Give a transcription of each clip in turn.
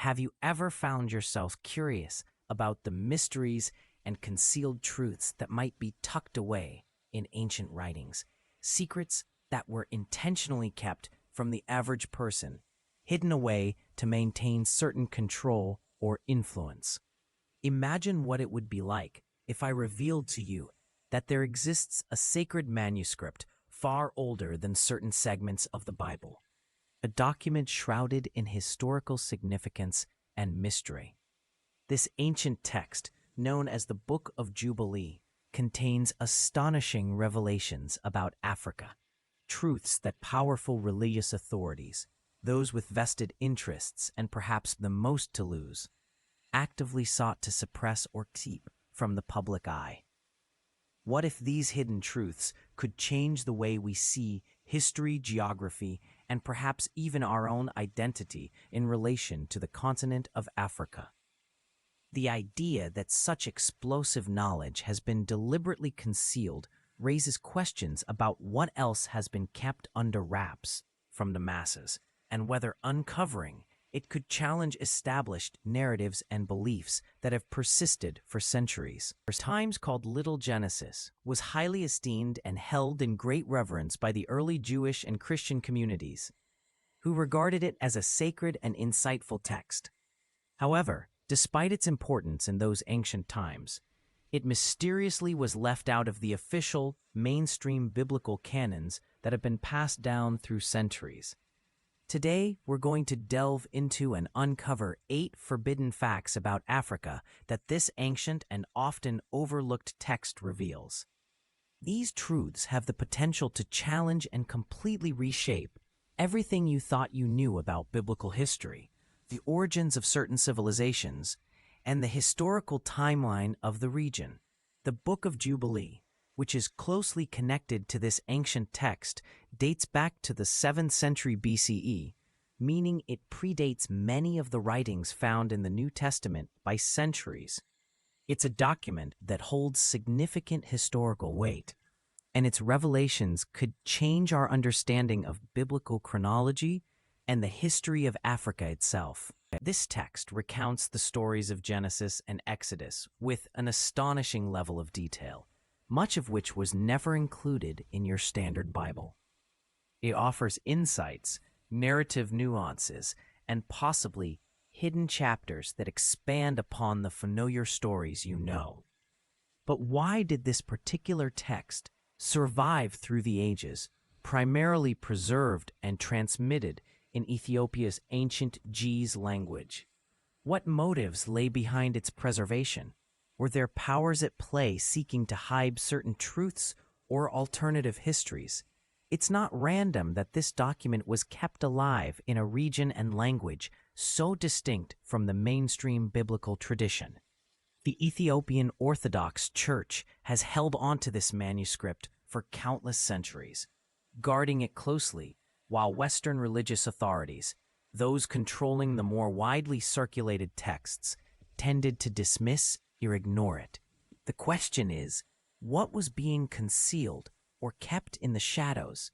Have you ever found yourself curious about the mysteries and concealed truths that might be tucked away in ancient writings? Secrets that were intentionally kept from the average person, hidden away to maintain certain control or influence. Imagine what it would be like if I revealed to you that there exists a sacred manuscript far older than certain segments of the Bible, a document shrouded in historical significance and mystery. This ancient text, known as the Book of Jubilee, contains astonishing revelations about Africa, truths that powerful religious authorities, those with vested interests and perhaps the most to lose, actively sought to suppress or keep from the public eye. What if these hidden truths could change the way we see history, geography, and perhaps even our own identity in relation to the continent of Africa? The idea that such explosive knowledge has been deliberately concealed raises questions about what else has been kept under wraps from the masses, and whether uncovering it could challenge established narratives and beliefs that have persisted for centuries. Times called Little Genesis was highly esteemed and held in great reverence by the early Jewish and Christian communities, who regarded it as a sacred and insightful text. However, despite its importance in those ancient times, it mysteriously was left out of the official, mainstream biblical canons that have been passed down through centuries. Today, we're going to delve into and uncover 8 forbidden facts about Africa that this ancient and often overlooked text reveals. These truths have the potential to challenge and completely reshape everything you thought you knew about biblical history, the origins of certain civilizations, and the historical timeline of the region. The Book of Jubilee, which is closely connected to this ancient text, dates back to the 7th century BCE, meaning it predates many of the writings found in the New Testament by centuries. It's a document that holds significant historical weight, and its revelations could change our understanding of biblical chronology and the history of Africa itself. This text recounts the stories of Genesis and Exodus with an astonishing level of detail, much of which was never included in your standard Bible. It offers insights, narrative nuances, and possibly hidden chapters that expand upon the familiar stories you know. But why did this particular text survive through the ages, primarily preserved and transmitted in Ethiopia's ancient Ge'ez language? What motives lay behind its preservation? Were there powers at play seeking to hide certain truths or alternative histories? It's not random that this document was kept alive in a region and language so distinct from the mainstream biblical tradition. The Ethiopian Orthodox Church has held onto this manuscript for countless centuries, guarding it closely, while Western religious authorities, those controlling the more widely circulated texts, tended to dismiss or ignore it. The question is, what was being concealed or kept in the shadows?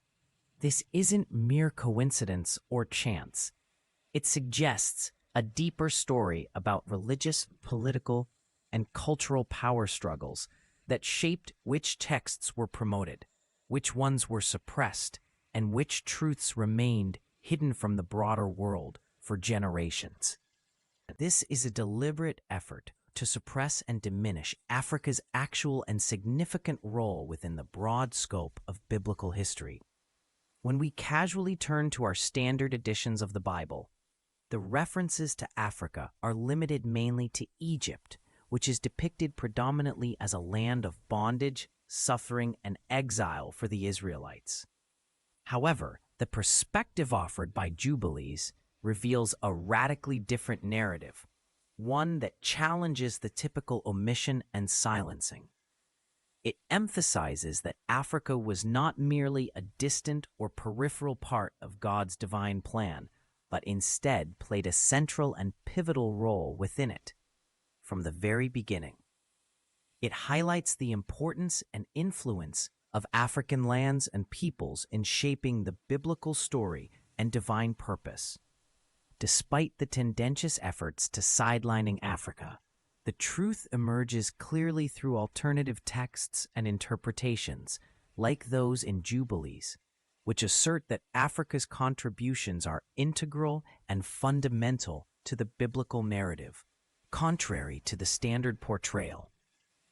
This isn't mere coincidence or chance. It suggests a deeper story about religious, political, and cultural power struggles that shaped which texts were promoted, which ones were suppressed, and which truths remained hidden from the broader world for generations. This is a deliberate effort to suppress and diminish Africa's actual and significant role within the broad scope of biblical history. When we casually turn to our standard editions of the Bible, the references to Africa are limited mainly to Egypt, which is depicted predominantly as a land of bondage, suffering, and exile for the Israelites. However, the perspective offered by Jubilees reveals a radically different narrative, one that challenges the typical omission and silencing. It emphasizes that Africa was not merely a distant or peripheral part of God's divine plan, but instead played a central and pivotal role within it from the very beginning. It highlights the importance and influence of African lands and peoples in shaping the biblical story and divine purpose. despite the tendentious efforts to sidelining Africa. The truth emerges clearly through alternative texts and interpretations, like those in Jubilees, which assert that Africa's contributions are integral and fundamental to the biblical narrative, contrary to the standard portrayal.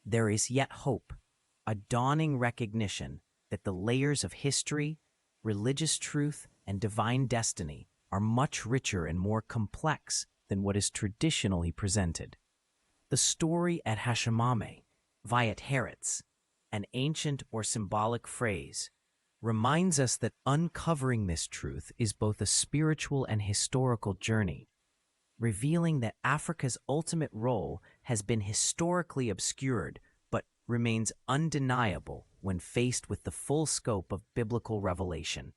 There is yet hope, a dawning recognition that the layers of history, religious truth, and divine destiny are much richer and more complex than what is traditionally presented. The story at Hashemame, Viat Heretz, an ancient or symbolic phrase, reminds us that uncovering this truth is both a spiritual and historical journey, revealing that Africa's ultimate role has been historically obscured but remains undeniable when faced with the full scope of biblical revelation.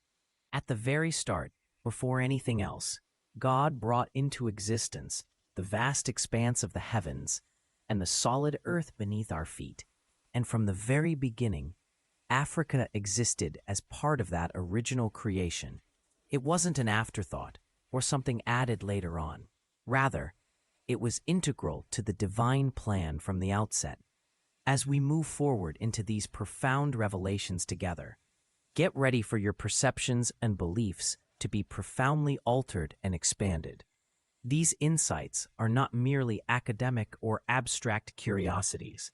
At the very start, before anything else, God brought into existence the vast expanse of the heavens and the solid earth beneath our feet, and from the very beginning, Africa existed as part of that original creation. It wasn't an afterthought or something added later on. Rather, it was integral to the divine plan from the outset. As we move forward into these profound revelations together, get ready for your perceptions and beliefs to be profoundly altered and expanded. These insights are not merely academic or abstract curiosities.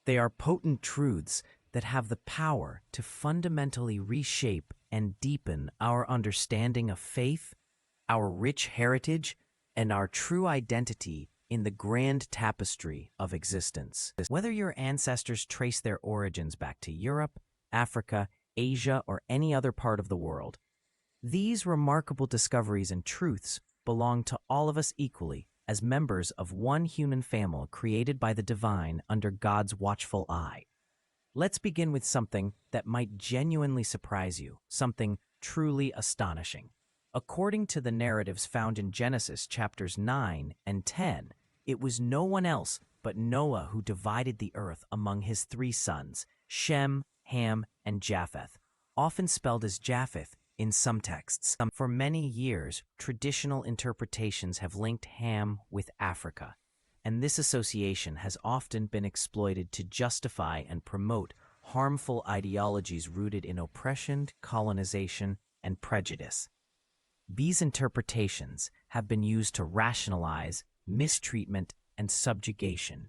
They are potent truths that have the power to fundamentally reshape and deepen our understanding of faith, our rich heritage, and our true identity in the grand tapestry of existence. Whether your ancestors trace their origins back to Europe, Africa, Asia, or any other part of the world, these remarkable discoveries and truths belong to all of us equally as members of one human family created by the divine under God's watchful eye. Let's begin with something that might genuinely surprise you, something truly astonishing. According to the narratives found in Genesis chapters 9 and 10, it was no one else but Noah who divided the earth among his three sons, Shem, Ham, and Japheth, often spelled as Japheth in some texts. For many years, traditional interpretations have linked Ham with Africa, and this association has often been exploited to justify and promote harmful ideologies rooted in oppression, colonization, and prejudice. These interpretations have been used to rationalize mistreatment and subjugation,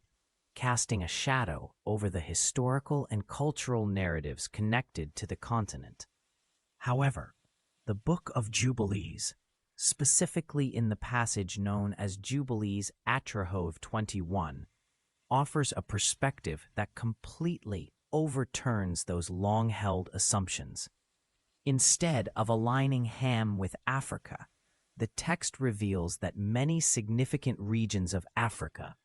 casting a shadow over the historical and cultural narratives connected to the continent. However, the Book of Jubilees, specifically in the passage known as Jubilees Atrahove 21, offers a perspective that completely overturns those long-held assumptions. Instead of aligning Ham with Africa, the text reveals that many significant regions of Africa,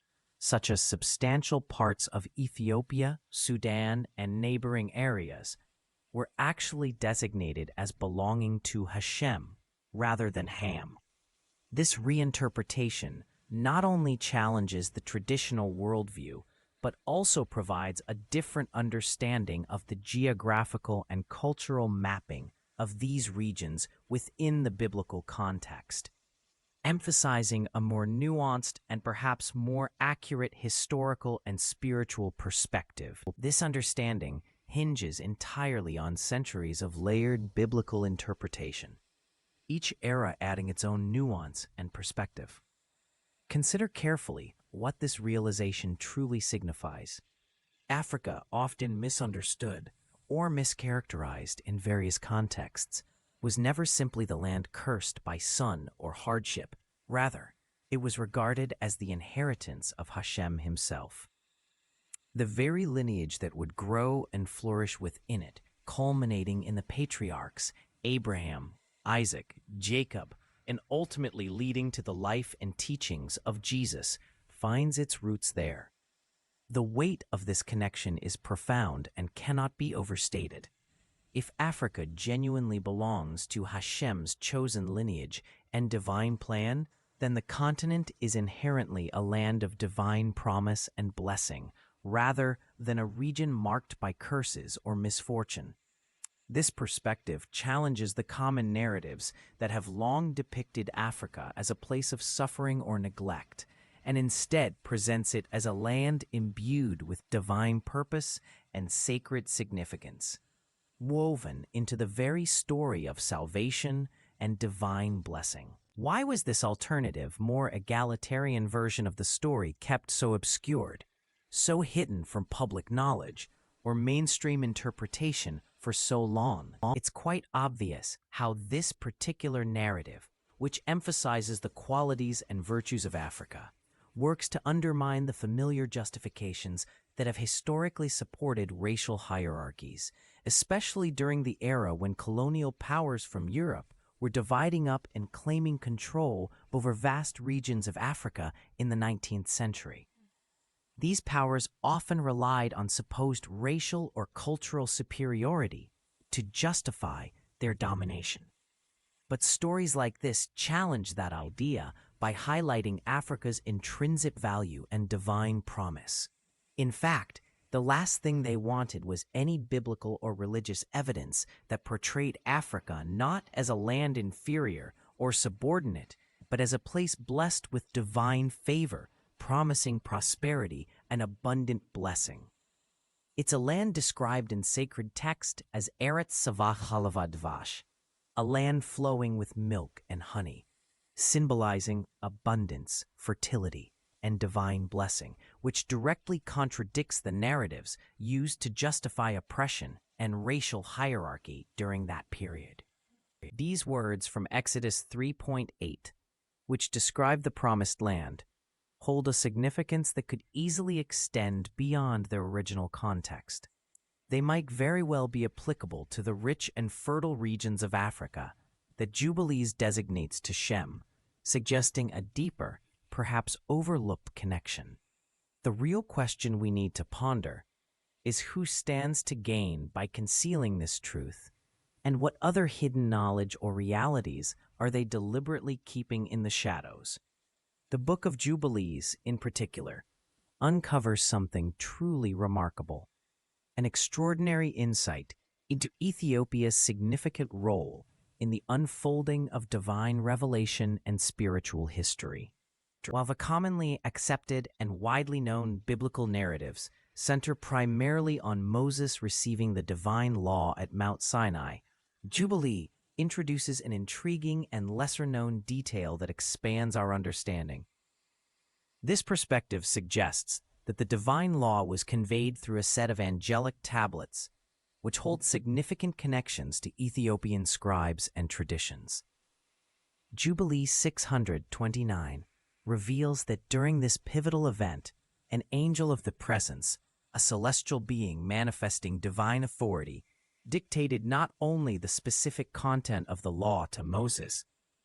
such as substantial parts of Ethiopia, Sudan, and neighboring areas, were actually designated as belonging to Hashem rather than Ham. This reinterpretation not only challenges the traditional worldview, but also provides a different understanding of the geographical and cultural mapping of these regions within the biblical context, emphasizing a more nuanced and perhaps more accurate historical and spiritual perspective. This understanding hinges entirely on centuries of layered biblical interpretation, each era adding its own nuance and perspective. Consider carefully what this realization truly signifies. Africa, often misunderstood or mischaracterized in various contexts, was never simply the land cursed by sun or hardship. Rather, it was regarded as the inheritance of Hashem himself. The very lineage that would grow and flourish within it, culminating in the patriarchs Abraham, Isaac, Jacob, and ultimately leading to the life and teachings of Jesus, finds its roots there. The weight of this connection is profound and cannot be overstated. If Africa genuinely belongs to Hashem's chosen lineage and divine plan, then the continent is inherently a land of divine promise and blessing, rather than a region marked by curses or misfortune. This perspective challenges the common narratives that have long depicted Africa as a place of suffering or neglect, and instead presents it as a land imbued with divine purpose and sacred significance, woven into the very story of salvation and divine blessing. Why was this alternative, more egalitarian version of the story kept so obscured, so hidden from public knowledge or mainstream interpretation for so long? It's quite obvious how this particular narrative, which emphasizes the qualities and virtues of Africa, works to undermine the familiar justifications that have historically supported racial hierarchies, especially during the era when colonial powers from Europe were dividing up and claiming control over vast regions of Africa in the 19th century. These powers often relied on supposed racial or cultural superiority to justify their domination. But stories like this challenge that idea by highlighting Africa's intrinsic value and divine promise. In fact, the last thing they wanted was any biblical or religious evidence that portrayed Africa not as a land inferior or subordinate, but as a place blessed with divine favor, promising prosperity and abundant blessing. It's a land described in sacred text as Eretz Savach Halavad Dvash, a land flowing with milk and honey, symbolizing abundance, fertility, and divine blessing, which directly contradicts the narratives used to justify oppression and racial hierarchy during that period. These words from Exodus 3:8, which describe the Promised Land, hold a significance that could easily extend beyond their original context. They might very well be applicable to the rich and fertile regions of Africa that Jubilees designates to Shem, suggesting a deeper, perhaps overlooked connection. The real question we need to ponder is who stands to gain by concealing this truth, and what other hidden knowledge or realities are they deliberately keeping in the shadows? The Book of Jubilees, in particular, uncovers something truly remarkable, an extraordinary insight into Ethiopia's significant role in the unfolding of divine revelation and spiritual history. While the commonly accepted and widely known biblical narratives center primarily on Moses receiving the divine law at Mount Sinai, Jubilee introduces an intriguing and lesser-known detail that expands our understanding. This perspective suggests that the divine law was conveyed through a set of angelic tablets, which hold significant connections to Ethiopian scribes and traditions. Jubilee 629 reveals that during this pivotal event, an angel of the presence, a celestial being manifesting divine authority, dictated not only the specific content of the law to Moses,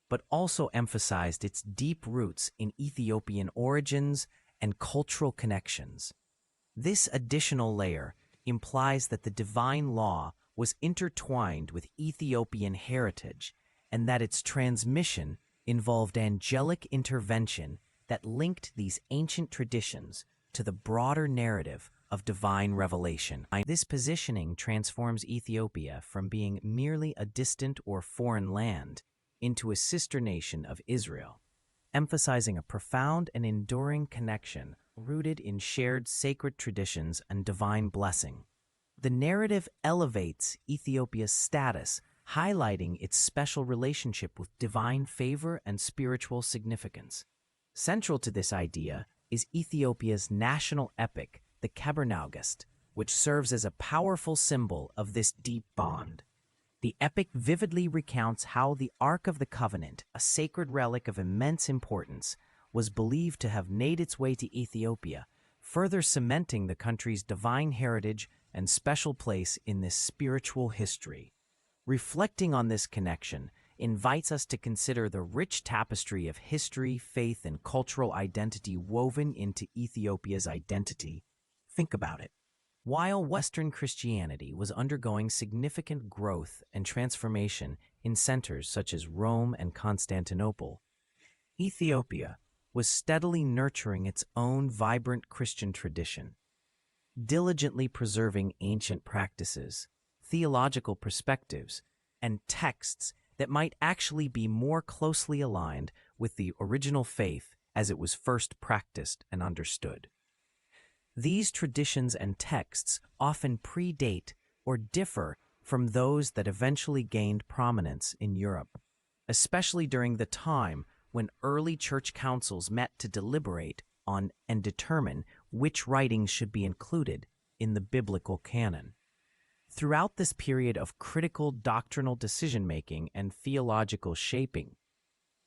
but also emphasized its deep roots in Ethiopian origins and cultural connections. This additional layer implies that the divine law was intertwined with Ethiopian heritage and that its transmission involved angelic intervention that linked these ancient traditions to the broader narrative of divine revelation. This positioning transforms Ethiopia from being merely a distant or foreign land into a sister nation of Israel, emphasizing a profound and enduring connection rooted in shared sacred traditions and divine blessing. The narrative elevates Ethiopia's status, highlighting its special relationship with divine favor and spiritual significance. Central to this idea is Ethiopia's national epic, the Kebernaughist, which serves as a powerful symbol of this deep bond. The epic vividly recounts how the Ark of the Covenant, a sacred relic of immense importance, was believed to have made its way to Ethiopia, further cementing the country's divine heritage and special place in this spiritual history. Reflecting on this connection invites us to consider the rich tapestry of history, faith, and cultural identity woven into Ethiopia's identity. Think about it. While Western Christianity was undergoing significant growth and transformation in centers such as Rome and Constantinople, Ethiopia was steadily nurturing its own vibrant Christian tradition, diligently preserving ancient practices, theological perspectives, and texts that might actually be more closely aligned with the original faith as it was first practiced and understood. These traditions and texts often predate or differ from those that eventually gained prominence in Europe, especially during the time when early church councils met to deliberate on and determine which writings should be included in the biblical canon. Throughout this period of critical doctrinal decision-making and theological shaping,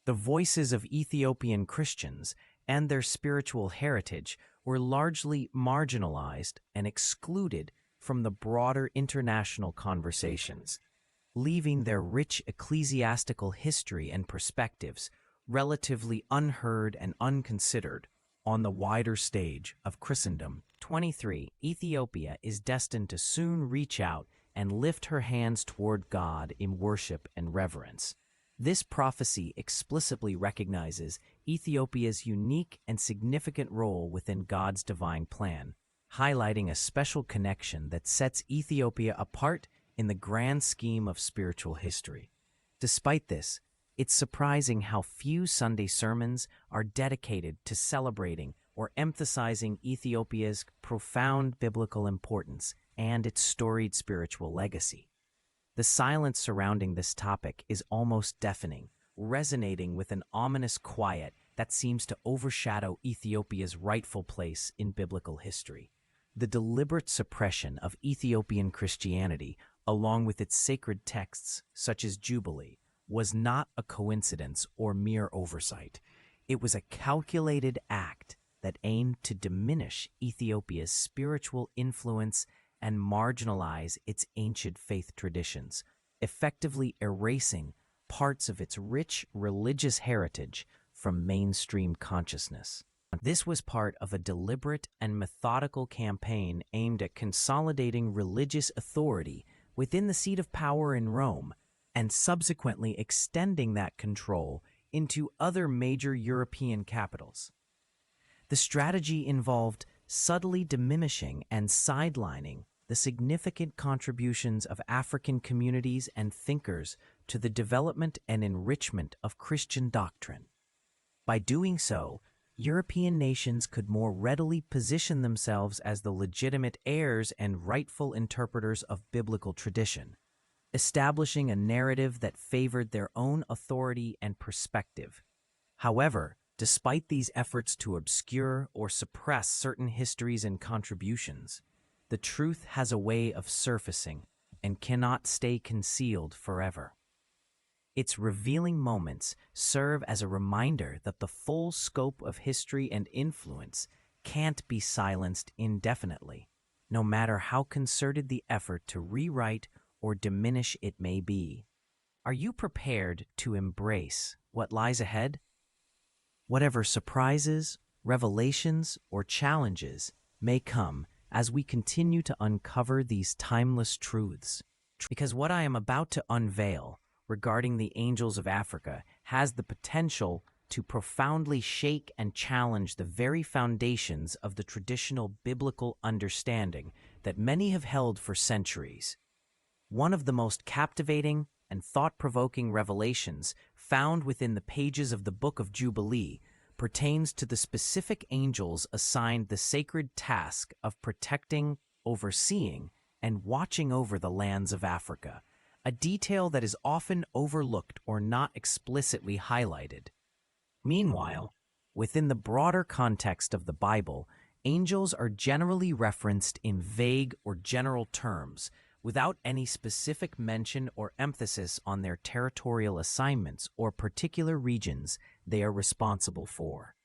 the voices of Ethiopian Christians and their spiritual heritage were largely marginalized and excluded from the broader international conversations, leaving their rich ecclesiastical history and perspectives relatively unheard and unconsidered on the wider stage of Christendom. 23. Ethiopia is destined to soon reach out and lift her hands toward God in worship and reverence. This prophecy explicitly recognizes Ethiopia's unique and significant role within God's divine plan, highlighting a special connection that sets Ethiopia apart in the grand scheme of spiritual history. Despite this, it's surprising how few Sunday sermons are dedicated to celebrating or emphasizing Ethiopia's profound biblical importance and its storied spiritual legacy. The silence surrounding this topic is almost deafening, resonating with an ominous quiet that seems to overshadow Ethiopia's rightful place in biblical history. The deliberate suppression of Ethiopian Christianity, along with its sacred texts such as Jubilee, was not a coincidence or mere oversight. It was a calculated act that aimed to diminish Ethiopia's spiritual influence and marginalize its ancient faith traditions, effectively erasing parts of its rich religious heritage from mainstream consciousness. This was part of a deliberate and methodical campaign aimed at consolidating religious authority within the seat of power in Rome and subsequently extending that control into other major European capitals. The strategy involved subtly diminishing and sidelining the significant contributions of African communities and thinkers to the development and enrichment of Christian doctrine. By doing so, European nations could more readily position themselves as the legitimate heirs and rightful interpreters of biblical tradition, establishing a narrative that favored their own authority and perspective. However, despite these efforts to obscure or suppress certain histories and contributions, the truth has a way of surfacing and cannot stay concealed forever. Its revealing moments serve as a reminder that the full scope of history and influence can't be silenced indefinitely, no matter how concerted the effort to rewrite or diminish it may be. Are you prepared to embrace what lies ahead? Whatever surprises, revelations, or challenges may come as we continue to uncover these timeless truths. Because what I am about to unveil regarding the angels of Africa has the potential to profoundly shake and challenge the very foundations of the traditional biblical understanding that many have held for centuries. One of the most captivating and thought-provoking revelations found within the pages of the Book of Jubilee pertains to the specific angels assigned the sacred task of protecting, overseeing, and watching over the lands of Africa, a detail that is often overlooked or not explicitly highlighted. Meanwhile, within the broader context of the Bible, angels are generally referenced in vague or general terms, without any specific mention or emphasis on their territorial assignments or particular regions they are responsible for.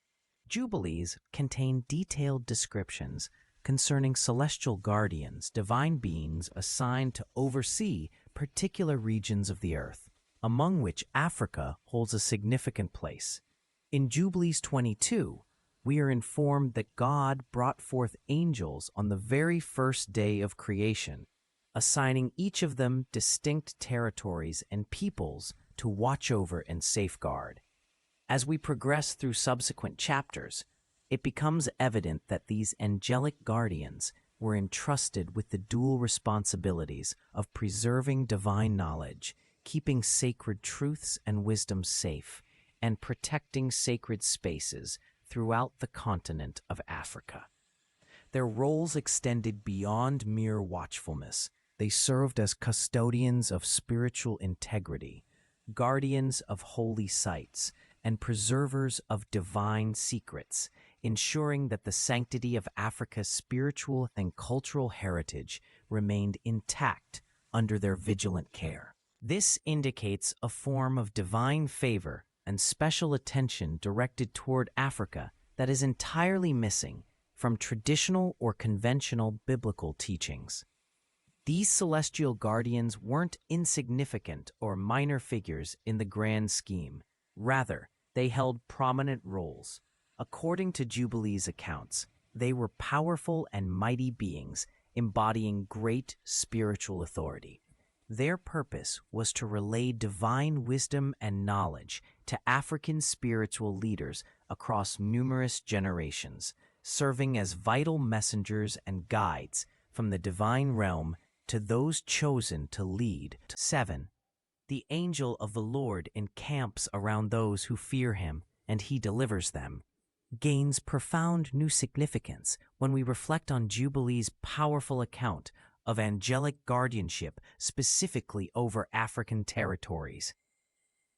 Jubilees contain detailed descriptions concerning celestial guardians, divine beings assigned to oversee particular regions of the earth, among which Africa holds a significant place. In Jubilees 22, we are informed that God brought forth angels on the very first day of creation, assigning each of them distinct territories and peoples to watch over and safeguard. As we progress through subsequent chapters, it becomes evident that these angelic guardians were entrusted with the dual responsibilities of preserving divine knowledge, keeping sacred truths and wisdom safe, and protecting sacred spaces throughout the continent of Africa. Their roles extended beyond mere watchfulness. They served as custodians of spiritual integrity, guardians of holy sites, and preservers of divine secrets, ensuring that the sanctity of Africa's spiritual and cultural heritage remained intact under their vigilant care. This indicates a form of divine favor and special attention directed toward Africa that is entirely missing from traditional or conventional biblical teachings. These celestial guardians weren't insignificant or minor figures in the grand scheme. Rather, they held prominent roles. According to Jubilees accounts, they were powerful and mighty beings embodying great spiritual authority. Their purpose was to relay divine wisdom and knowledge to African spiritual leaders across numerous generations, serving as vital messengers and guides from the divine realm to those chosen to lead. 7. The angel of the Lord encamps around those who fear him, and he delivers them, gains profound new significance when we reflect on Jubilee's powerful account of angelic guardianship specifically over African territories.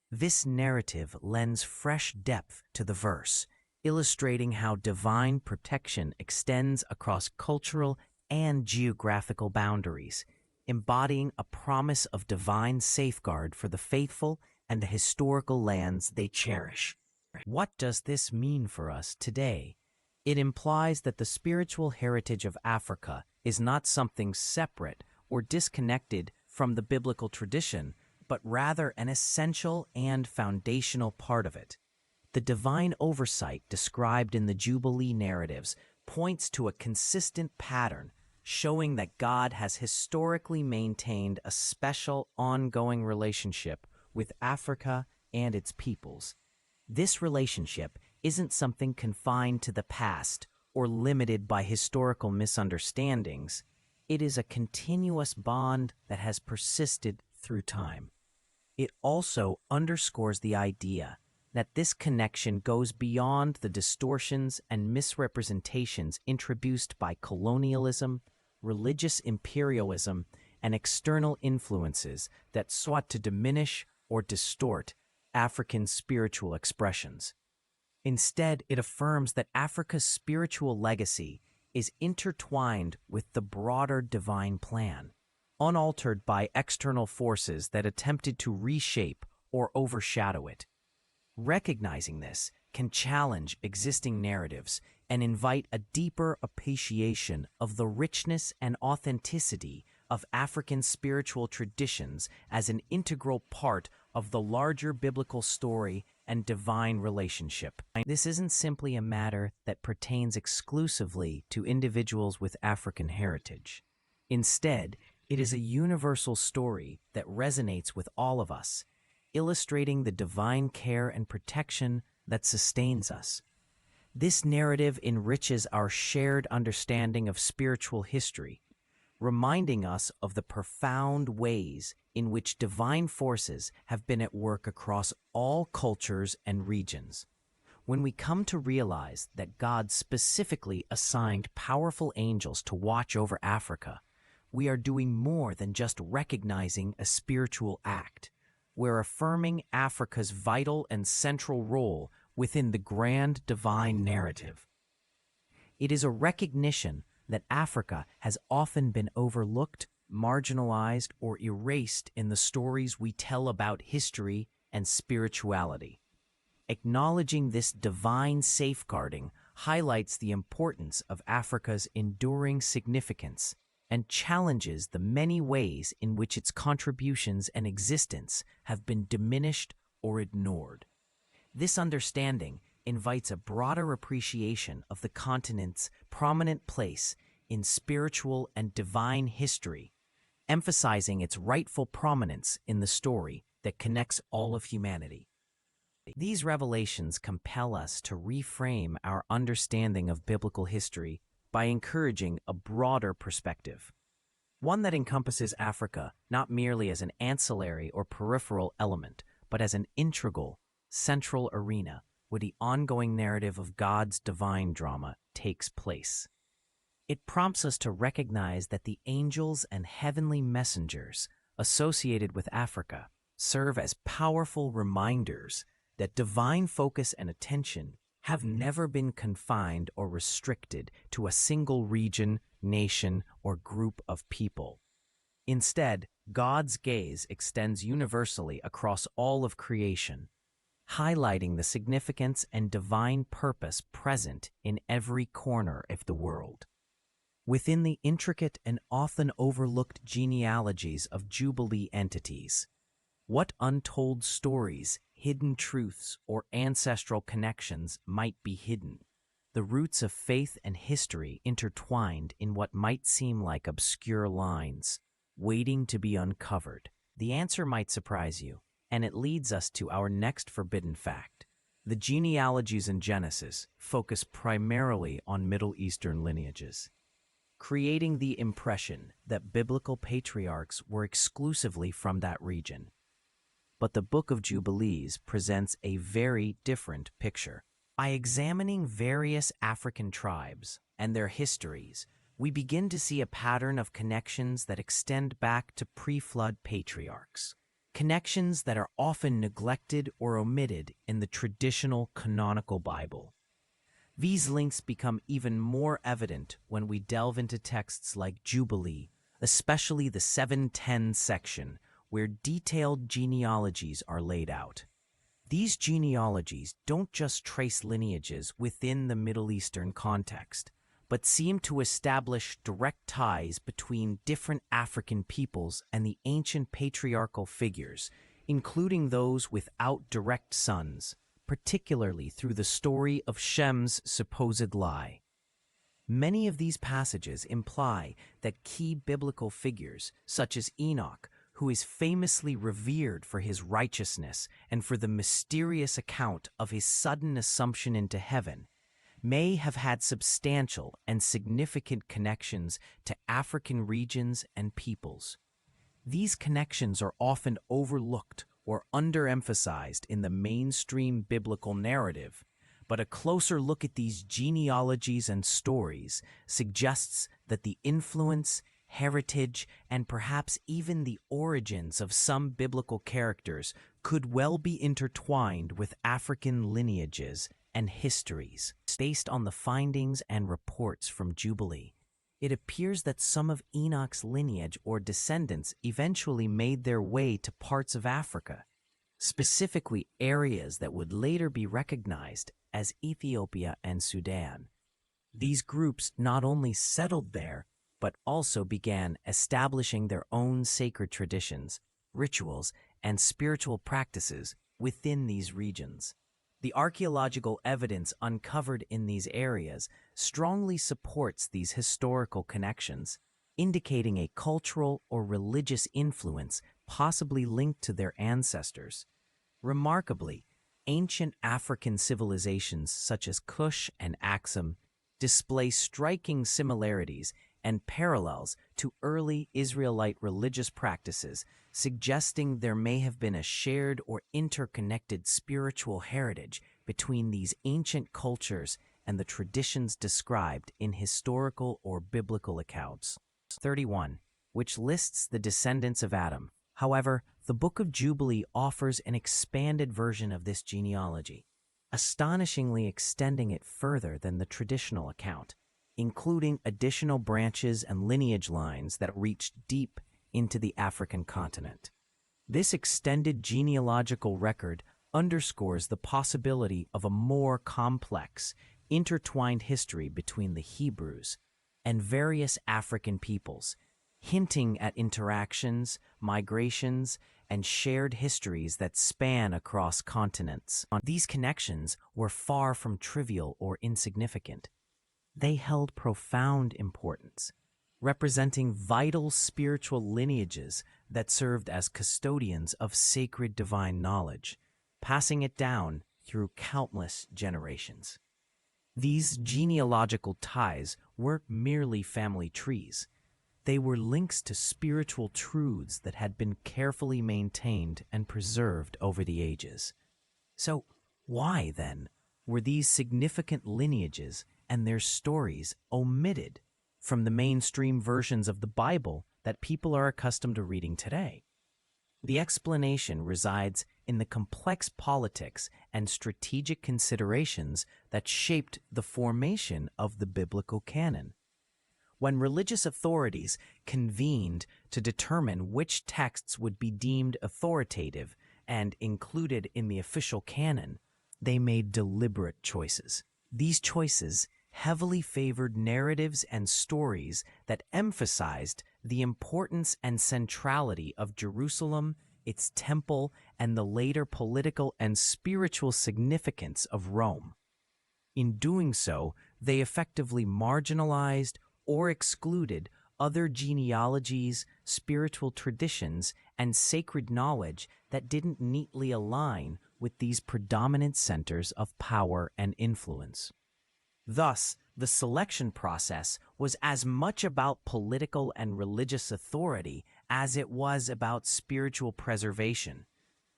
This narrative lends fresh depth to the verse, illustrating how divine protection extends across cultural and geographical boundaries, embodying a promise of divine safeguard for the faithful and the historical lands they cherish. What does this mean for us today? It implies that the spiritual heritage of Africa is not something separate or disconnected from the biblical tradition, but rather an essential and foundational part of it. The divine oversight described in the Jubilee narratives points to a consistent pattern, showing that God has historically maintained a special, ongoing relationship with Africa and its peoples. This relationship isn't something confined to the past or limited by historical misunderstandings. It is a continuous bond that has persisted through time. It also underscores the idea that this connection goes beyond the distortions and misrepresentations introduced by colonialism, religious imperialism, and external influences that sought to diminish or distort African spiritual expressions. Instead, it affirms that Africa's spiritual legacy is intertwined with the broader divine plan, unaltered by external forces that attempted to reshape or overshadow it. Recognizing this can challenge existing narratives and invite a deeper appreciation of the richness and authenticity of African spiritual traditions as an integral part of the larger biblical story and divine relationship. This isn't simply a matter that pertains exclusively to individuals with African heritage. Instead, it is a universal story that resonates with all of us, illustrating the divine care and protection that sustains us. This narrative enriches our shared understanding of spiritual history, reminding us of the profound ways in which divine forces have been at work across all cultures and regions. When we come to realize that God specifically assigned powerful angels to watch over Africa, we are doing more than just recognizing a spiritual act. We're affirming Africa's vital and central role within the grand divine narrative. It is a recognition that Africa has often been overlooked, marginalized, or erased in the stories we tell about history and spirituality. Acknowledging this divine safeguarding highlights the importance of Africa's enduring significance and challenges the many ways in which its contributions and existence have been diminished or ignored. This understanding invites a broader appreciation of the continent's prominent place in spiritual and divine history, emphasizing its rightful prominence in the story that connects all of humanity. These revelations compel us to reframe our understanding of biblical history by encouraging a broader perspective, one that encompasses Africa not merely as an ancillary or peripheral element, but as an integral, central arena where the ongoing narrative of God's divine drama takes place. It prompts us to recognize that the angels and heavenly messengers associated with Africa serve as powerful reminders that divine focus and attention have never been confined or restricted to a single region, nation, or group of people. Instead, God's gaze extends universally across all of creation, highlighting the significance and divine purpose present in every corner of the world. Within the intricate and often overlooked genealogies of Jubilee entities, what untold stories, hidden truths, or ancestral connections might be hidden? The roots of faith and history intertwined in what might seem like obscure lines, waiting to be uncovered. The answer might surprise you, and it leads us to our next forbidden fact. The genealogies in Genesis focus primarily on Middle Eastern lineages, creating the impression that biblical patriarchs were exclusively from that region. But the Book of Jubilees presents a very different picture. By examining various African tribes and their histories, we begin to see a pattern of connections that extend back to pre-flood patriarchs. Connections that are often neglected or omitted in the traditional canonical Bible. These links become even more evident when we delve into texts like Jubilee, especially the 710 section, where detailed genealogies are laid out. These genealogies don't just trace lineages within the Middle Eastern context, but seem to establish direct ties between different African peoples and the ancient patriarchal figures, including those without direct sons, particularly through the story of Shem's supposed lie. Many of these passages imply that key biblical figures, such as Enoch, who is famously revered for his righteousness and for the mysterious account of his sudden assumption into heaven, may have had substantial and significant connections to African regions and peoples. These connections are often overlooked or underemphasized in the mainstream biblical narrative, but a closer look at these genealogies and stories suggests that the influence, heritage, and perhaps even the origins of some biblical characters could well be intertwined with African lineages and histories. Based on the findings and reports from Jubilee, it appears that some of Enoch's lineage or descendants eventually made their way to parts of Africa, specifically areas that would later be recognized as Ethiopia and Sudan. These groups not only settled there, but also began establishing their own sacred traditions, rituals, and spiritual practices within these regions. The archaeological evidence uncovered in these areas strongly supports these historical connections, indicating a cultural or religious influence possibly linked to their ancestors. Remarkably, ancient African civilizations such as Kush and Aksum display striking similarities and parallels to early Israelite religious practices, suggesting there may have been a shared or interconnected spiritual heritage between these ancient cultures and the traditions described in historical or biblical accounts. 31, which lists the descendants of Adam. However, the Book of Jubilee offers an expanded version of this genealogy, astonishingly extending it further than the traditional account, including additional branches and lineage lines that reach deep into the African continent. This extended genealogical record underscores the possibility of a more complex, intertwined history between the Hebrews and various African peoples, hinting at interactions, migrations, and shared histories that span across continents. These connections were far from trivial or insignificant. They held profound importance, representing vital spiritual lineages that served as custodians of sacred divine knowledge, passing it down through countless generations. These genealogical ties weren't merely family trees. They were links to spiritual truths that had been carefully maintained and preserved over the ages. So, why, then, were these significant lineages and their stories omitted from the mainstream versions of the Bible that people are accustomed to reading today? The explanation resides in the complex politics and strategic considerations that shaped the formation of the biblical canon. When religious authorities convened to determine which texts would be deemed authoritative and included in the official canon, they made deliberate choices. These choices heavily favored narratives and stories that emphasized the importance and centrality of Jerusalem, its temple, and the later political and spiritual significance of Rome. In doing so, they effectively marginalized or excluded other genealogies, spiritual traditions, and sacred knowledge that didn't neatly align with these predominant centers of power and influence. Thus, the selection process was as much about political and religious authority as it was about spiritual preservation,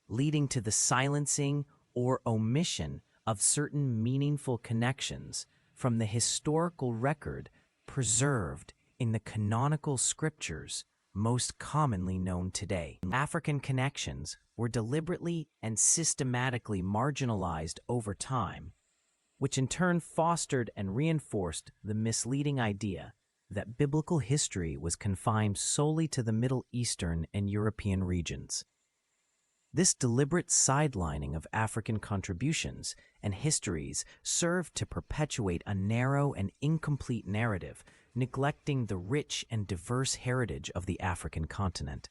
leading to the silencing or omission of certain meaningful connections from the historical record preserved in the canonical scriptures most commonly known today. African connections were deliberately and systematically marginalized over time, which in turn fostered and reinforced the misleading idea that biblical history was confined solely to the Middle Eastern and European regions. This deliberate sidelining of African contributions and histories served to perpetuate a narrow and incomplete narrative, neglecting the rich and diverse heritage of the African continent.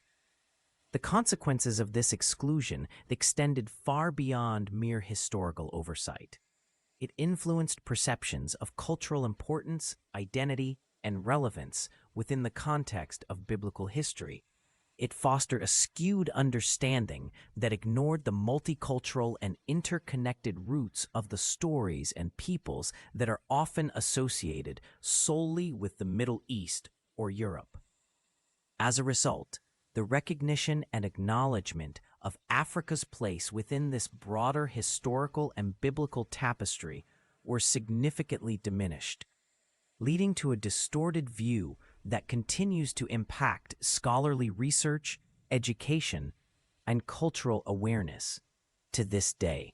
The consequences of this exclusion extended far beyond mere historical oversight. It influenced perceptions of cultural importance, identity, and relevance within the context of biblical history. It fostered a skewed understanding that ignored the multicultural and interconnected roots of the stories and peoples that are often associated solely with the Middle East or Europe. As a result, the recognition and acknowledgement of Africa's place within this broader historical and biblical tapestry were significantly diminished, leading to a distorted view that continues to impact scholarly research, education, and cultural awareness to this day.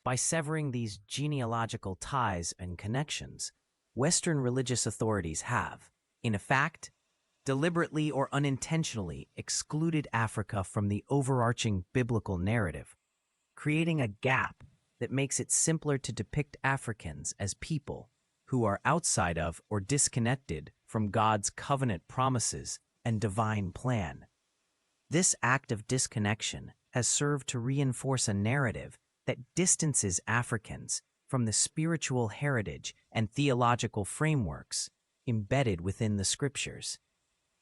By severing these genealogical ties and connections, Western religious authorities have, in effect, deliberately or unintentionally excluded Africa from the overarching biblical narrative, creating a gap that makes it simpler to depict Africans as people who are outside of or disconnected from God's covenant promises and divine plan. This act of disconnection has served to reinforce a narrative that distances Africans from the spiritual heritage and theological frameworks embedded within the scriptures.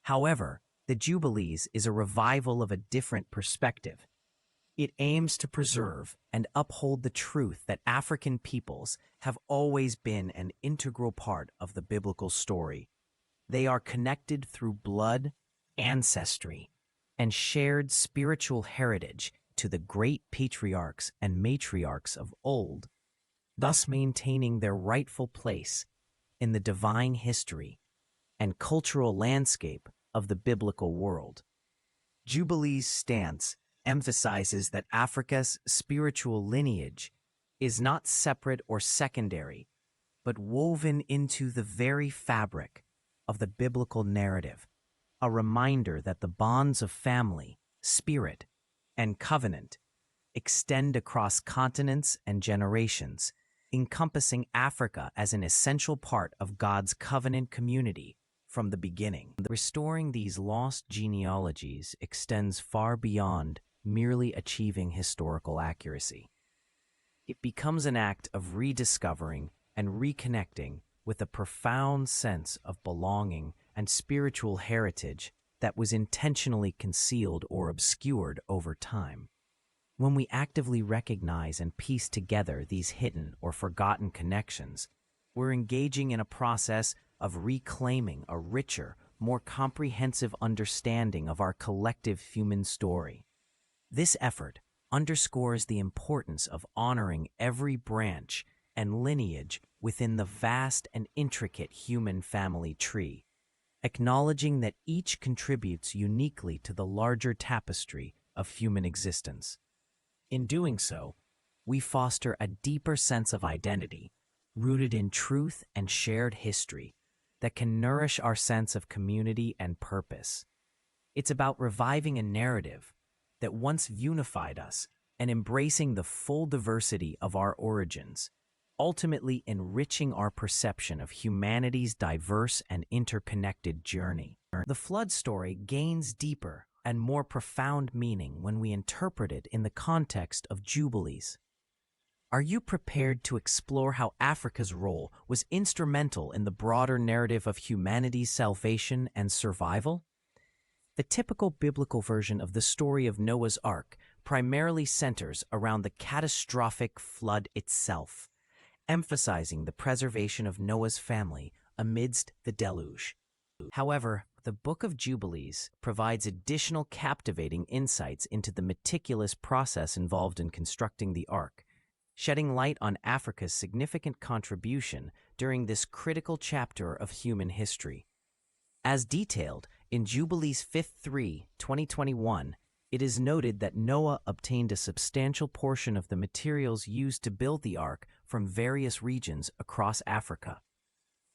However, the Jubilees is a revival of a different perspective. It aims to preserve and uphold the truth that African peoples have always been an integral part of the biblical story. They are connected through blood, ancestry, and shared spiritual heritage to the great patriarchs and matriarchs of old, thus maintaining their rightful place in the divine history and cultural landscape of the biblical world. Jubilees' stance emphasizes that Africa's spiritual lineage is not separate or secondary, but woven into the very fabric of the biblical narrative, a reminder that the bonds of family, spirit, and covenant extend across continents and generations, encompassing Africa as an essential part of God's covenant community from the beginning. Restoring these lost genealogies extends far beyond merely achieving historical accuracy. It becomes an act of rediscovering and reconnecting with a profound sense of belonging and spiritual heritage that was intentionally concealed or obscured over time. When we actively recognize and piece together these hidden or forgotten connections, we're engaging in a process of reclaiming a richer, more comprehensive understanding of our collective human story. This effort underscores the importance of honoring every branch and lineage within the vast and intricate human family tree, acknowledging that each contributes uniquely to the larger tapestry of human existence. In doing so, we foster a deeper sense of identity, rooted in truth and shared history, that can nourish our sense of community and purpose. It's about reviving a narrative that once unified us and embracing the full diversity of our origins, ultimately enriching our perception of humanity's diverse and interconnected journey. The flood story gains deeper and more profound meaning when we interpret it in the context of Jubilees. Are you prepared to explore how Africa's role was instrumental in the broader narrative of humanity's salvation and survival? The typical biblical version of the story of Noah's Ark primarily centers around the catastrophic flood itself, emphasizing the preservation of Noah's family amidst the deluge. However, the Book of Jubilees provides additional captivating insights into the meticulous process involved in constructing the Ark, shedding light on Africa's significant contribution during this critical chapter of human history. As detailed in Jubilees 5:3, 2021, it is noted that Noah obtained a substantial portion of the materials used to build the Ark from various regions across Africa.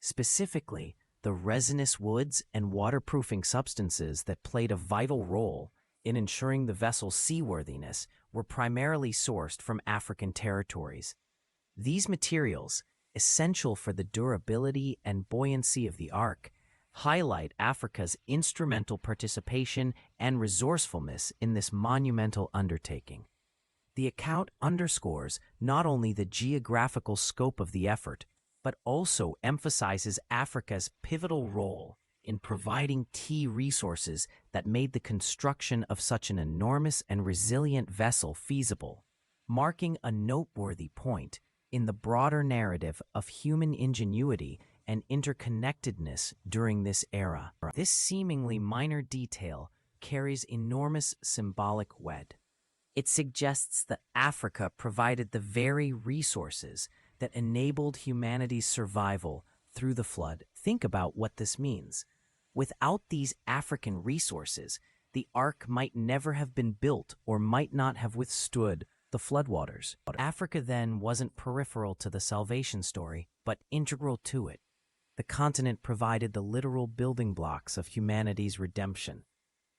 Specifically, the resinous woods and waterproofing substances that played a vital role in ensuring the vessel's seaworthiness were primarily sourced from African territories. These materials, essential for the durability and buoyancy of the Ark, highlight Africa's instrumental participation and resourcefulness in this monumental undertaking. The account underscores not only the geographical scope of the effort, but also emphasizes Africa's pivotal role in providing key resources that made the construction of such an enormous and resilient vessel feasible, marking a noteworthy point in the broader narrative of human ingenuity and interconnectedness during this era. This seemingly minor detail carries enormous symbolic weight. It suggests that Africa provided the very resources that enabled humanity's survival through the flood. Think about what this means. Without these African resources, the Ark might never have been built or might not have withstood the floodwaters. Africa then wasn't peripheral to the salvation story, but integral to it. The continent provided the literal building blocks of humanity's redemption.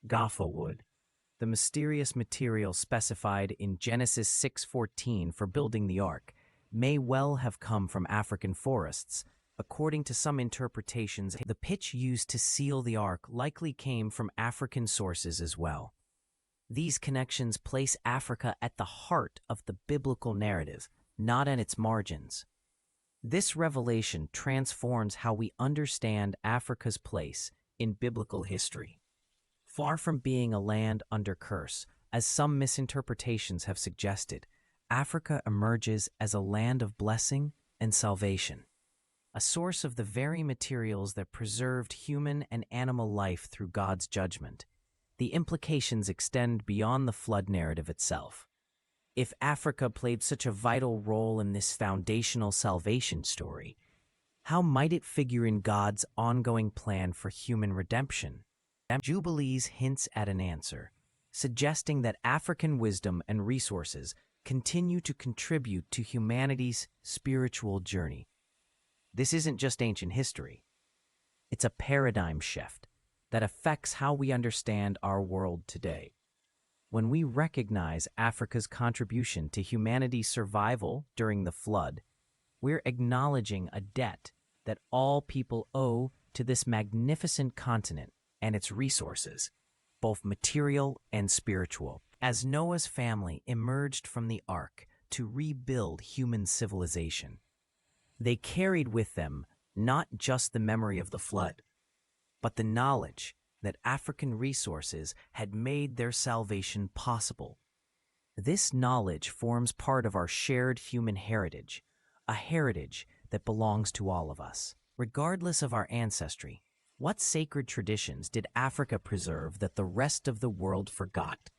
Gopher wood, the mysterious material specified in Genesis 6:14 for building the Ark, may well have come from African forests. According to some interpretations, the pitch used to seal the Ark likely came from African sources as well. These connections place Africa at the heart of the biblical narrative, not at its margins. This revelation transforms how we understand Africa's place in biblical history. Far from being a land under curse, as some misinterpretations have suggested, Africa emerges as a land of blessing and salvation, a source of the very materials that preserved human and animal life through God's judgment. The implications extend beyond the flood narrative itself. If Africa played such a vital role in this foundational salvation story, how might it figure in God's ongoing plan for human redemption? Jubilees hints at an answer, suggesting that African wisdom and resources continue to contribute to humanity's spiritual journey. This isn't just ancient history. It's a paradigm shift that affects how we understand our world today. When we recognize Africa's contribution to humanity's survival during the flood, we're acknowledging a debt that all people owe to this magnificent continent and its resources, both material and spiritual. As Noah's family emerged from the Ark to rebuild human civilization, they carried with them not just the memory of the flood, but the knowledge that African resources had made their salvation possible. This knowledge forms part of our shared human heritage, a heritage that belongs to all of us. Regardless of our ancestry, what sacred traditions did Africa preserve that the rest of the world forgot?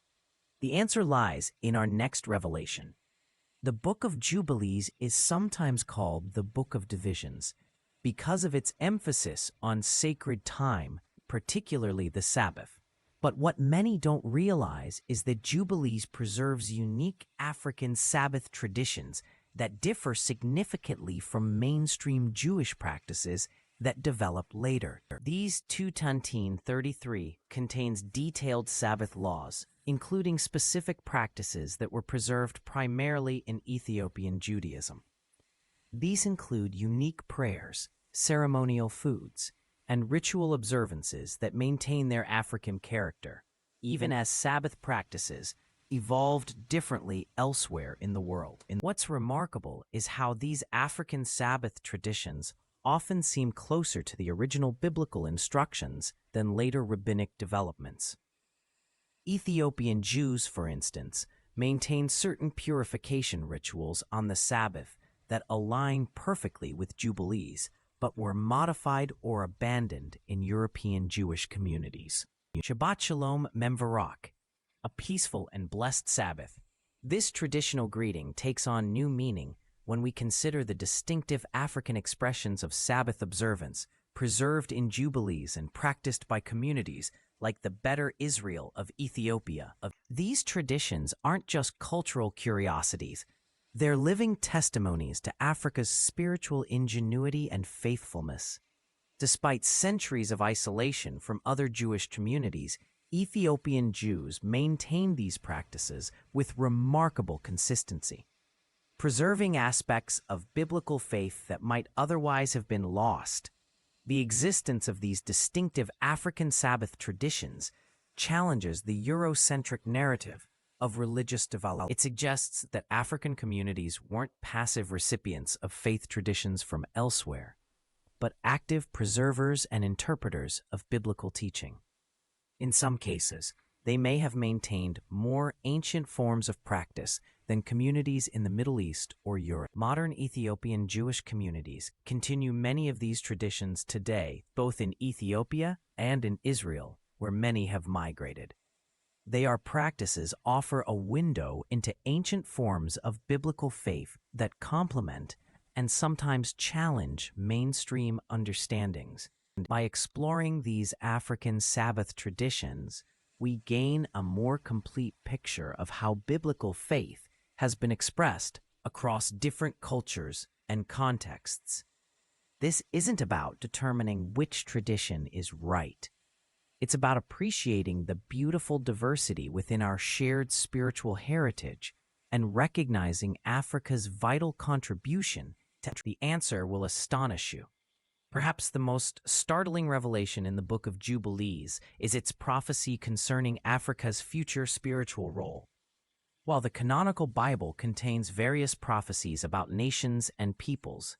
The answer lies in our next revelation. The Book of Jubilees is sometimes called the Book of Divisions because of its emphasis on sacred time, particularly the Sabbath. But what many don't realize is that Jubilees preserves unique African Sabbath traditions that differ significantly from mainstream Jewish practices that developed later. These 2 Tantin 33 contains detailed Sabbath laws, including specific practices that were preserved primarily in Ethiopian Judaism. These include unique prayers, ceremonial foods, and ritual observances that maintain their African character, even as Sabbath practices evolved differently elsewhere in the world. And what's remarkable is how these African Sabbath traditions often seem closer to the original biblical instructions than later rabbinic developments. Ethiopian Jews, for instance, maintain certain purification rituals on the Sabbath that align perfectly with Jubilees, but were modified or abandoned in European Jewish communities. Shabbat Shalom Memvarak, a peaceful and blessed Sabbath. This traditional greeting takes on new meaning when we consider the distinctive African expressions of Sabbath observance preserved in Jubilees and practiced by communities like the Better Israel of Ethiopia. These traditions aren't just cultural curiosities, they're living testimonies to Africa's spiritual ingenuity and faithfulness. Despite centuries of isolation from other Jewish communities, Ethiopian Jews maintain these practices with remarkable consistency, preserving aspects of biblical faith that might otherwise have been lost. The existence of these distinctive African Sabbath traditions challenges the Eurocentric narrative of religious development. It suggests that African communities weren't passive recipients of faith traditions from elsewhere, but active preservers and interpreters of biblical teaching. In some cases, they may have maintained more ancient forms of practice than communities in the Middle East or Europe. Modern Ethiopian Jewish communities continue many of these traditions today, both in Ethiopia and in Israel, where many have migrated. Their practices offer a window into ancient forms of biblical faith that complement and sometimes challenge mainstream understandings. By exploring these African Sabbath traditions, we gain a more complete picture of how biblical faith has been expressed across different cultures and contexts. This isn't about determining which tradition is right. It's about appreciating the beautiful diversity within our shared spiritual heritage and recognizing Africa's vital contribution to the answer will astonish you. Perhaps the most startling revelation in the Book of Jubilees is its prophecy concerning Africa's future spiritual role. While the canonical Bible contains various prophecies about nations and peoples,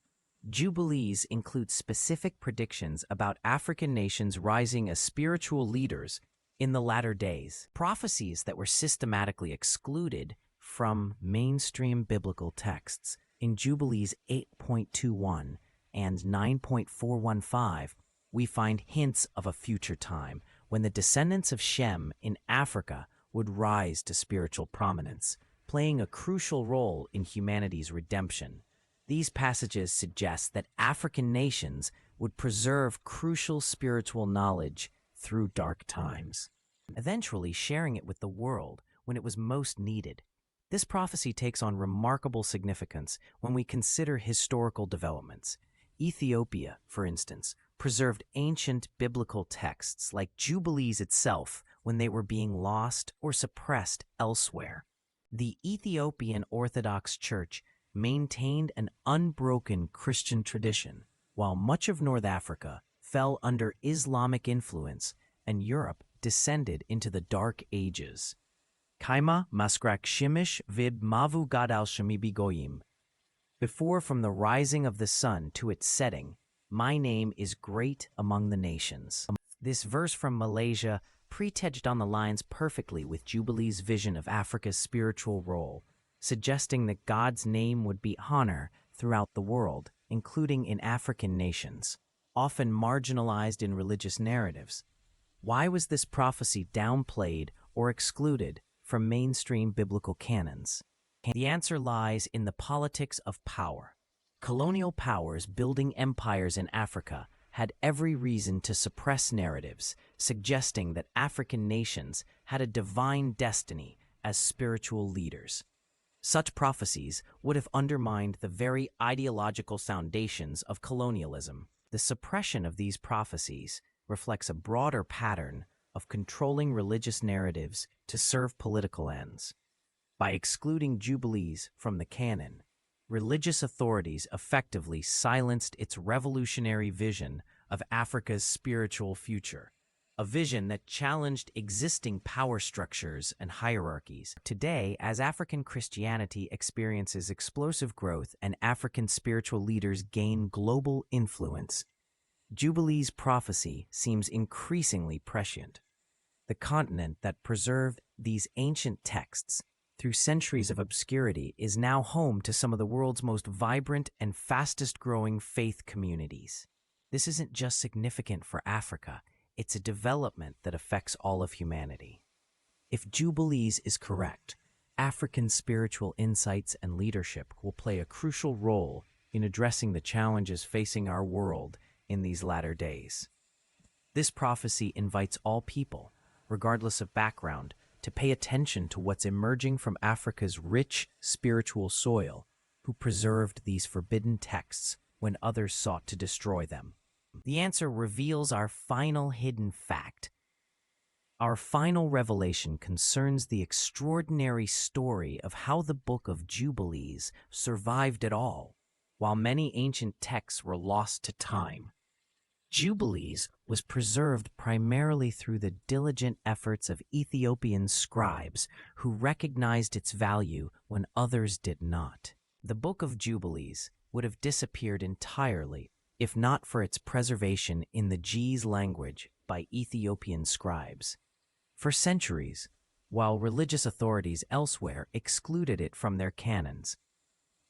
Jubilees include specific predictions about African nations rising as spiritual leaders in the latter days, prophecies that were systematically excluded from mainstream biblical texts. In Jubilees 8.21 and 9.415, we find hints of a future time when the descendants of Shem in Africa would rise to spiritual prominence, playing a crucial role in humanity's redemption. These passages suggest that African nations would preserve crucial spiritual knowledge through dark times, eventually sharing it with the world when it was most needed. This prophecy takes on remarkable significance when we consider historical developments. Ethiopia, for instance, preserved ancient biblical texts like Jubilees itself when they were being lost or suppressed elsewhere. The Ethiopian Orthodox Church maintained an unbroken Christian tradition, while much of North Africa fell under Islamic influence and Europe descended into the Dark Ages. Kaima maskrak shimish vid mavu gadal shemibi goyim. Before from the rising of the sun to its setting, my name is great among the nations. This verse from Malaysia pretexted on the lines perfectly with Jubilees' vision of Africa's spiritual role, suggesting that God's name would be honored throughout the world, including in African nations, often marginalized in religious narratives. Why was this prophecy downplayed or excluded from mainstream biblical canons? The answer lies in the politics of power. Colonial powers building empires in Africa had every reason to suppress narratives suggesting that African nations had a divine destiny as spiritual leaders. Such prophecies would have undermined the very ideological foundations of colonialism. The suppression of these prophecies reflects a broader pattern of controlling religious narratives to serve political ends. By excluding Jubilees from the canon, religious authorities effectively silenced its revolutionary vision of Africa's spiritual future, a vision that challenged existing power structures and hierarchies. Today, as African Christianity experiences explosive growth and African spiritual leaders gain global influence, Jubilees' prophecy seems increasingly prescient. The continent that preserved these ancient texts through centuries of obscurity is now home to some of the world's most vibrant and fastest-growing faith communities. This isn't just significant for Africa, it's a development that affects all of humanity. If Jubilees is correct, African spiritual insights and leadership will play a crucial role in addressing the challenges facing our world in these latter days. This prophecy invites all people, regardless of background, to pay attention to what's emerging from Africa's rich spiritual soil, who preserved these forbidden texts when others sought to destroy them. The answer reveals our final hidden fact. Our final revelation concerns the extraordinary story of how the Book of Jubilees survived at all, while many ancient texts were lost to time. Jubilees was preserved primarily through the diligent efforts of Ethiopian scribes who recognized its value when others did not. The Book of Jubilees would have disappeared entirely if not for its preservation in the Ge'ez language by Ethiopian scribes. For centuries, while religious authorities elsewhere excluded it from their canons,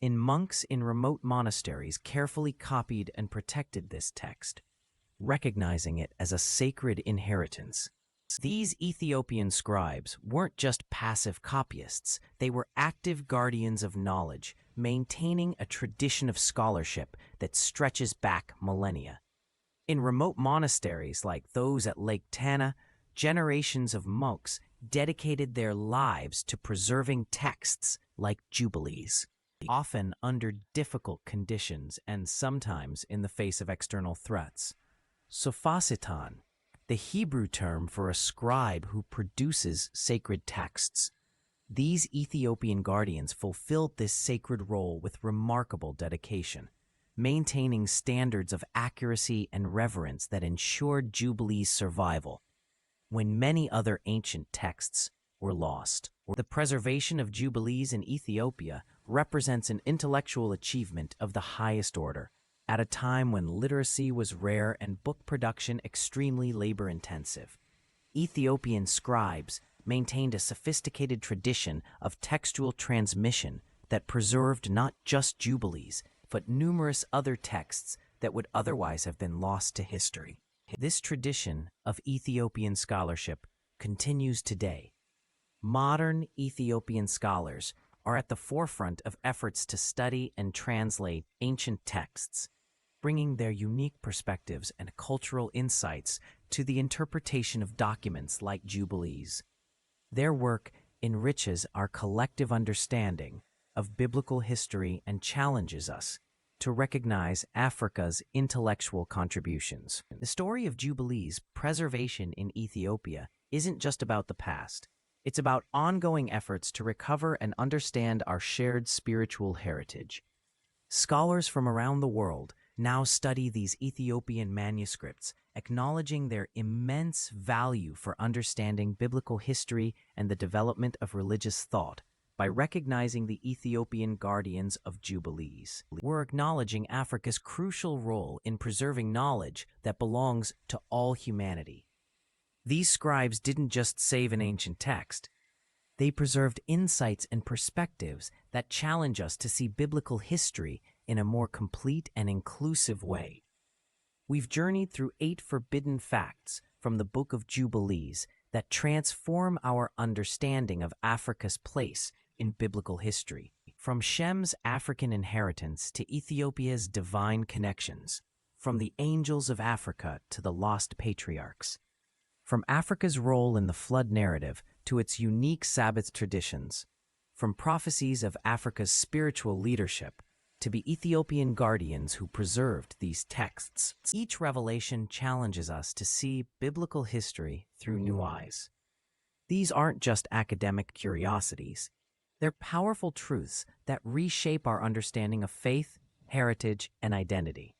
monks in remote monasteries carefully copied and protected this text, recognizing it as a sacred inheritance. These Ethiopian scribes weren't just passive copyists, they were active guardians of knowledge, maintaining a tradition of scholarship that stretches back millennia. In remote monasteries like those at Lake Tana, generations of monks dedicated their lives to preserving texts like Jubilees, often under difficult conditions and sometimes in the face of external threats. Sophositan, the Hebrew term for a scribe who produces sacred texts. These Ethiopian guardians fulfilled this sacred role with remarkable dedication, maintaining standards of accuracy and reverence that ensured Jubilees' survival when many other ancient texts were lost. The preservation of Jubilees in Ethiopia represents an intellectual achievement of the highest order, at a time when literacy was rare and book production extremely labor-intensive. Ethiopian scribes maintained a sophisticated tradition of textual transmission that preserved not just Jubilees, but numerous other texts that would otherwise have been lost to history. This tradition of Ethiopian scholarship continues today. Modern Ethiopian scholars are at the forefront of efforts to study and translate ancient texts, bringing their unique perspectives and cultural insights to the interpretation of documents like Jubilees. Their work enriches our collective understanding of biblical history and challenges us to recognize Africa's intellectual contributions. The story of Jubilees' preservation in Ethiopia isn't just about the past. It's about ongoing efforts to recover and understand our shared spiritual heritage. Scholars from around the world now study these Ethiopian manuscripts, acknowledging their immense value for understanding biblical history and the development of religious thought. By recognizing the Ethiopian guardians of Jubilees, we're acknowledging Africa's crucial role in preserving knowledge that belongs to all humanity. These scribes didn't just save an ancient text. They preserved insights and perspectives that challenge us to see biblical history in a more complete and inclusive way. We've journeyed through 8 forbidden facts from the Book of Jubilees that transform our understanding of Africa's place in biblical history. From Shem's African inheritance to Ethiopia's divine connections, from the angels of Africa to the lost patriarchs, from Africa's role in the flood narrative to its unique Sabbath traditions, from prophecies of Africa's spiritual leadership to the Ethiopian guardians who preserved these texts. Each revelation challenges us to see biblical history through new eyes. These aren't just academic curiosities. They're powerful truths that reshape our understanding of faith, heritage, and identity.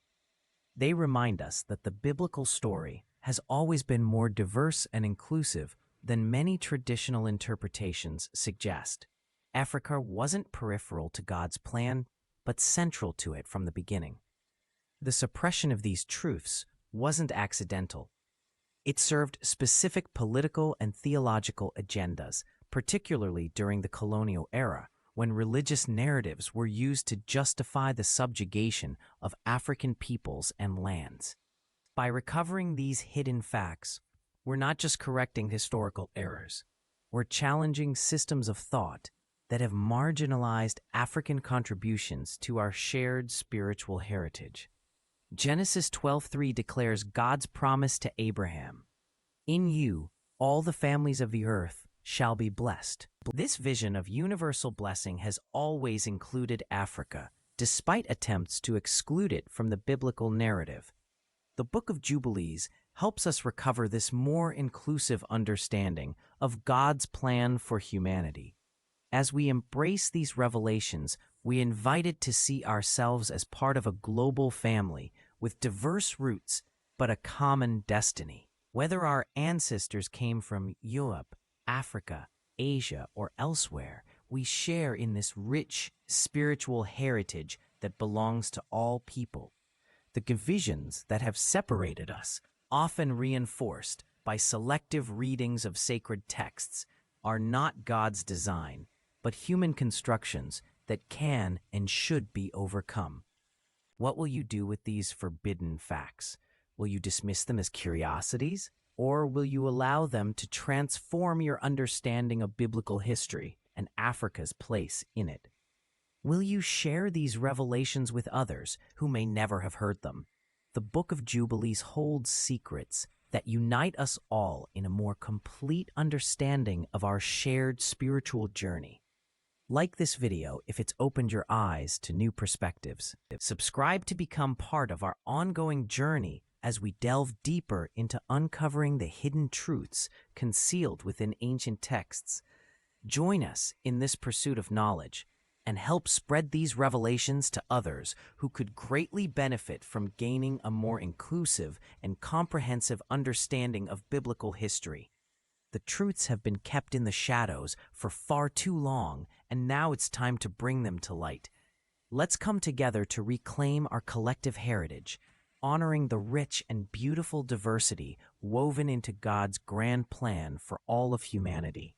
They remind us that the biblical story has always been more diverse and inclusive than many traditional interpretations suggest. Africa wasn't peripheral to God's plan, but central to it from the beginning. The suppression of these truths wasn't accidental. It served specific political and theological agendas, particularly during the colonial era, when religious narratives were used to justify the subjugation of African peoples and lands. By recovering these hidden facts, we're not just correcting historical errors, we're challenging systems of thought that have marginalized African contributions to our shared spiritual heritage. Genesis 12:3 declares God's promise to Abraham, "In you, all the families of the earth shall be blessed." This vision of universal blessing has always included Africa, despite attempts to exclude it from the biblical narrative. The Book of Jubilees helps us recover this more inclusive understanding of God's plan for humanity. As we embrace these revelations, we are invited to see ourselves as part of a global family with diverse roots but a common destiny. Whether our ancestors came from Europe, Africa, Asia, or elsewhere, we share in this rich spiritual heritage that belongs to all people. The divisions that have separated us, often reinforced by selective readings of sacred texts, are not God's design, but human constructions that can and should be overcome. What will you do with these forbidden facts? Will you dismiss them as curiosities? Or will you allow them to transform your understanding of biblical history and Africa's place in it? Will you share these revelations with others who may never have heard them? The Book of Jubilees holds secrets that unite us all in a more complete understanding of our shared spiritual journey. Like this video if it's opened your eyes to new perspectives. Subscribe to become part of our ongoing journey as we delve deeper into uncovering the hidden truths concealed within ancient texts. Join us in this pursuit of knowledge and help spread these revelations to others who could greatly benefit from gaining a more inclusive and comprehensive understanding of biblical history. The truths have been kept in the shadows for far too long, and now it's time to bring them to light. Let's come together to reclaim our collective heritage, honoring the rich and beautiful diversity woven into God's grand plan for all of humanity.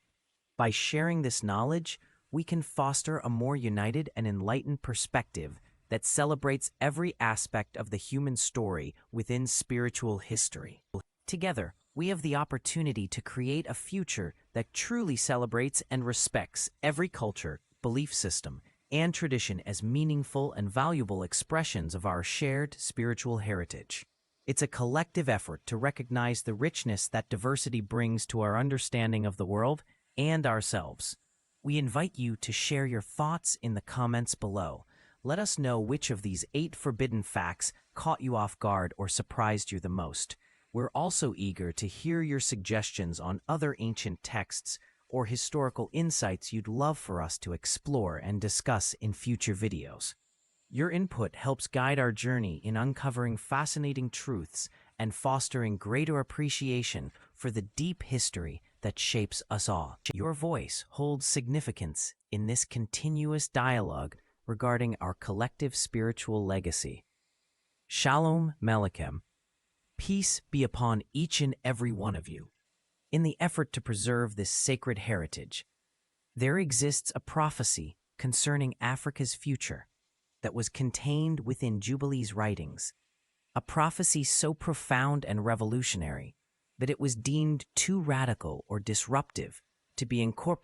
By sharing this knowledge, we can foster a more united and enlightened perspective that celebrates every aspect of the human story within spiritual history. Together, we have the opportunity to create a future that truly celebrates and respects every culture, belief system, and tradition as meaningful and valuable expressions of our shared spiritual heritage. It's a collective effort to recognize the richness that diversity brings to our understanding of the world and ourselves. We invite you to share your thoughts in the comments below. Let us know which of these 8 forbidden facts caught you off guard or surprised you the most. We're also eager to hear your suggestions on other ancient texts or historical insights you'd love for us to explore and discuss in future videos. Your input helps guide our journey in uncovering fascinating truths and fostering greater appreciation for the deep history that shapes us all. Your voice holds significance in this continuous dialogue regarding our collective spiritual legacy. Shalom Melechem. Peace be upon each and every one of you. In the effort to preserve this sacred heritage, there exists a prophecy concerning Africa's future that was contained within Jubilees' writings, a prophecy so profound and revolutionary that it was deemed too radical or disruptive to be incorporated